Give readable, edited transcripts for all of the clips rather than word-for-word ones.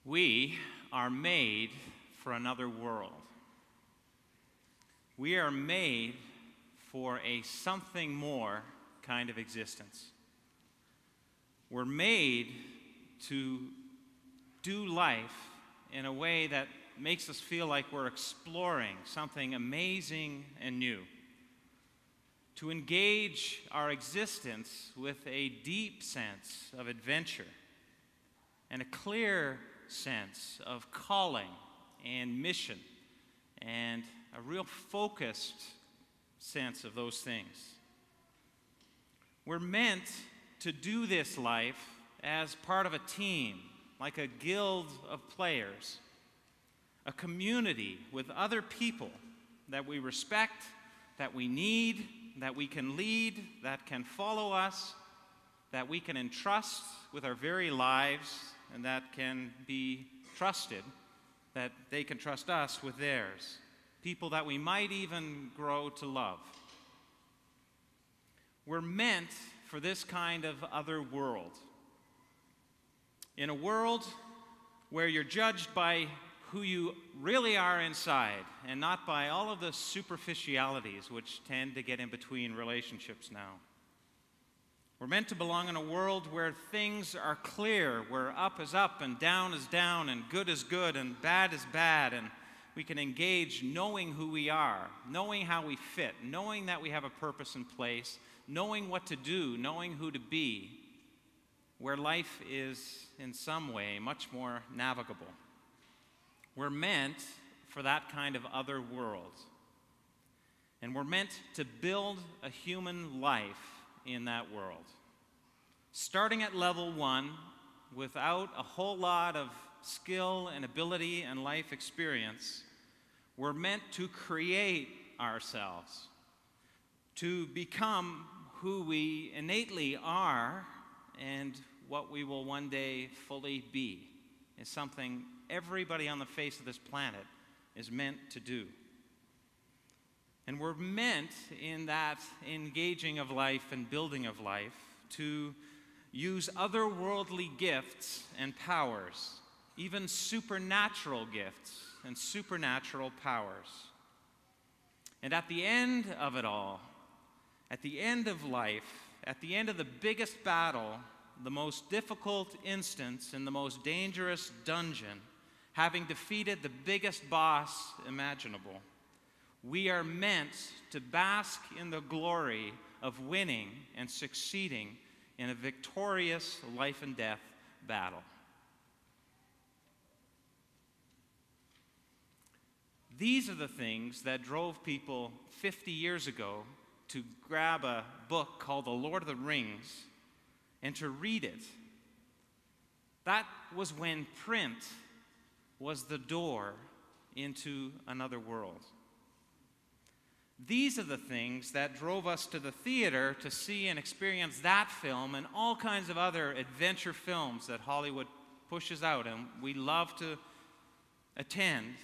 We are made for another world. We are made for a something more kind of existence. We're made to do life in a way that makes us feel like we're exploring something amazing and new. To engage our existence with a deep sense of adventure and a clear sense of calling and mission and a real focused sense of those things. We're meant to do this life as part of a team, like a guild of players, a community with other people that we respect, that we need, that we can lead, that can follow us, that we can entrust with our very lives, and that can be trusted, that they can trust us with theirs. People that we might even grow to love. We're meant for this kind of other world. In a world where you're judged by who you really are inside and not by all of the superficialities which tend to get in between relationships now. We're meant to belong in a world where things are clear, where up is up and down is down and good is good and bad is bad, and we can engage knowing who we are, knowing how we fit, knowing that we have a purpose in place, knowing what to do, knowing who to be, where life is in some way much more navigable. We're meant for that kind of other world. And we're meant to build a human life in that world. Starting at level 1, without a whole lot of skill and ability and life experience, we're meant to create ourselves, to become who we innately are and what we will one day fully be, is something everybody on the face of this planet is meant to do. And we're meant, in that engaging of life and building of life, to use otherworldly gifts and powers, even supernatural gifts and supernatural powers. And at the end of it all, at the end of life, at the end of the biggest battle, the most difficult instance in the most dangerous dungeon, having defeated the biggest boss imaginable, we are meant to bask in the glory of winning and succeeding in a victorious life and death battle. These are the things that drove people 50 years ago to grab a book called The Lord of the Rings and to read it. That was when print was the door into another world. These are the things that drove us to the theater to see and experience that film and all kinds of other adventure films that Hollywood pushes out and we love to attend.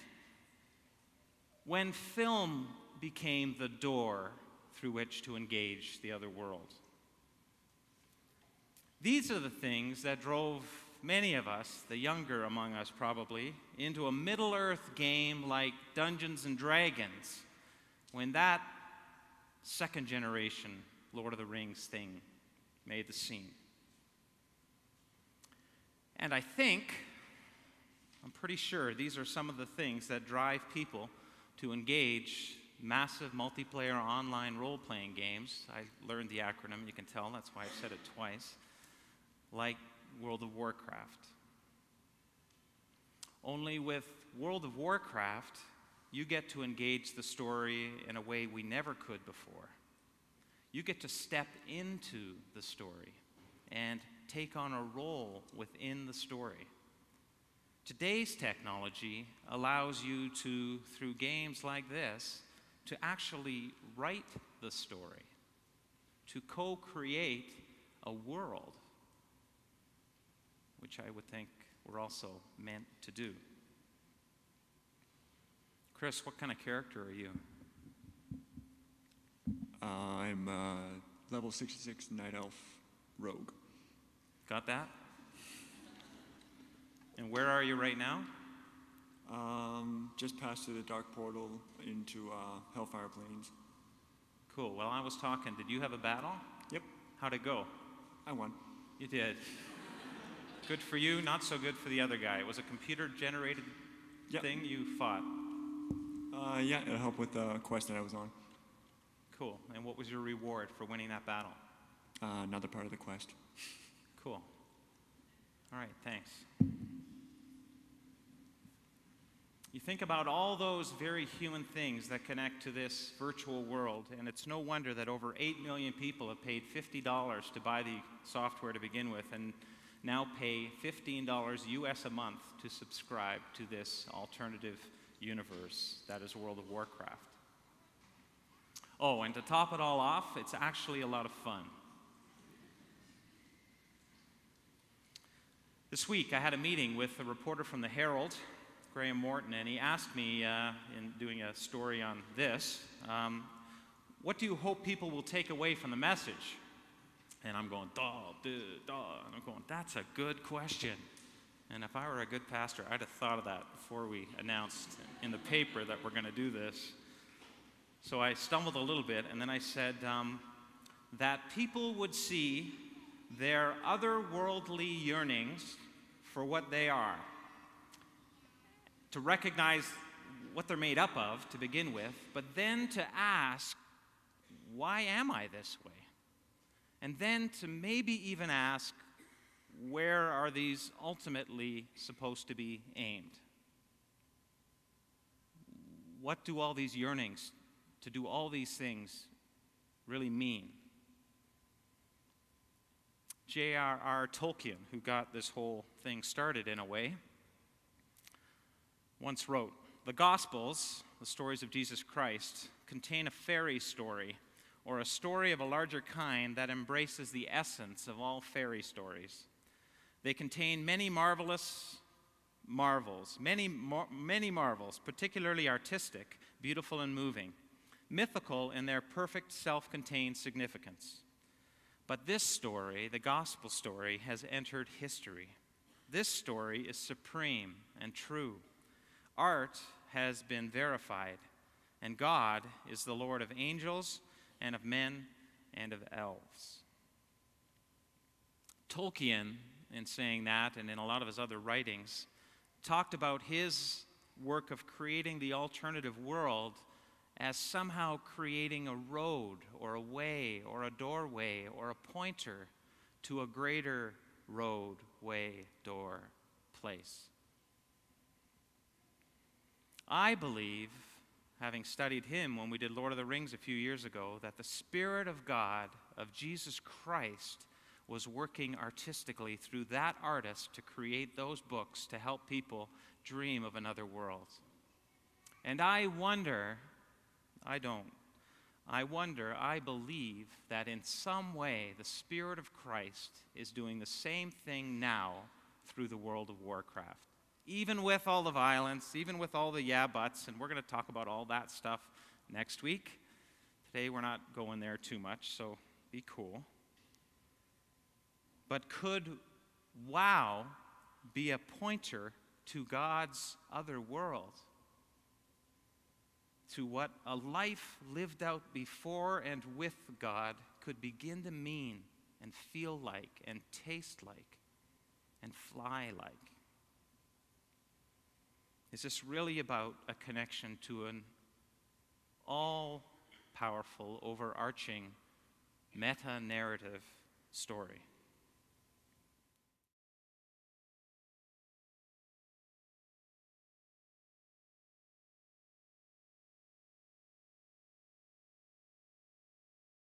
When film became the door through which to engage the other world. These are the things that drove many of us, the younger among us probably, into a Middle-earth game like Dungeons & Dragons, when that second generation Lord of the Rings thing made the scene. And I'm pretty sure these are some of the things that drive people to engage massive multiplayer online role-playing games. I learned the acronym, you can tell, that's why I've said it twice, like World of Warcraft. Only with World of Warcraft, you get to engage the story in a way we never could before. You get to step into the story and take on a role within the story. Today's technology allows you to, through games like this, to actually write the story, to co-create a world, which I would think we're also meant to do. Chris, what kind of character are you? I'm level 66 Night Elf Rogue. Got that? And where are you right now? Just passed through the dark portal into Hellfire Plains. Cool. Well, I was talking. Did you have a battle? Yep, How'd it go? I won. You did. Good for you, not so good for the other guy. It was a computer-generated Yep. thing you fought. Yeah, it helped with the quest that I was on. Cool. And what was your reward for winning that battle? Another part of the quest. Cool. All right, thanks. You think about all those very human things that connect to this virtual world, and it's no wonder that over 8 million people have paid $50 to buy the software to begin with, and now pay $15 US a month to subscribe to this alternative universe that is World of Warcraft. Oh, and to top it all off, it's actually a lot of fun. This week, I had a meeting with a reporter from the Herald, Graham Morton, and he asked me in doing a story on this, what do you hope people will take away from the message? And I'm going, and I'm going, that's a good question. And if I were a good pastor, I'd have thought of that before we announced in the paper that we're going to do this. So I stumbled a little bit, and then I said that people would see their otherworldly yearnings for what they are, to recognize what they're made up of to begin with, but then to ask, why am I this way? And then to maybe even ask, where are these ultimately supposed to be aimed? What do all these yearnings to do all these things really mean? J.R.R. Tolkien, who got this whole thing started in a way, once wrote, "The Gospels, the stories of Jesus Christ, contain a fairy story, or a story of a larger kind that embraces the essence of all fairy stories. They contain many marvelous marvels, many marvels, particularly artistic, beautiful and moving, mythical in their perfect self-contained significance. But this story, the gospel story, has entered history. This story is supreme and true. Art has been verified, and God is the Lord of angels and of men and of elves." Tolkien, in saying that, and in a lot of his other writings, talked about his work of creating the alternative world as somehow creating a road or a way or a doorway or a pointer to a greater road, way, door, place. I believe, having studied him when we did Lord of the Rings a few years ago, that the Spirit of God, of Jesus Christ, was working artistically through that artist to create those books to help people dream of another world. And I wonder, I believe that in some way the Spirit of Christ is doing the same thing now through the World of Warcraft. Even with all the violence, even with all the yeah buts, and we're going to talk about all that stuff next week. Today we're not going there too much, so be cool. But could WoW be a pointer to God's other world? To what a life lived out before and with God could begin to mean and feel like and taste like and fly like? Is this really about a connection to an all-powerful, overarching, meta-narrative story?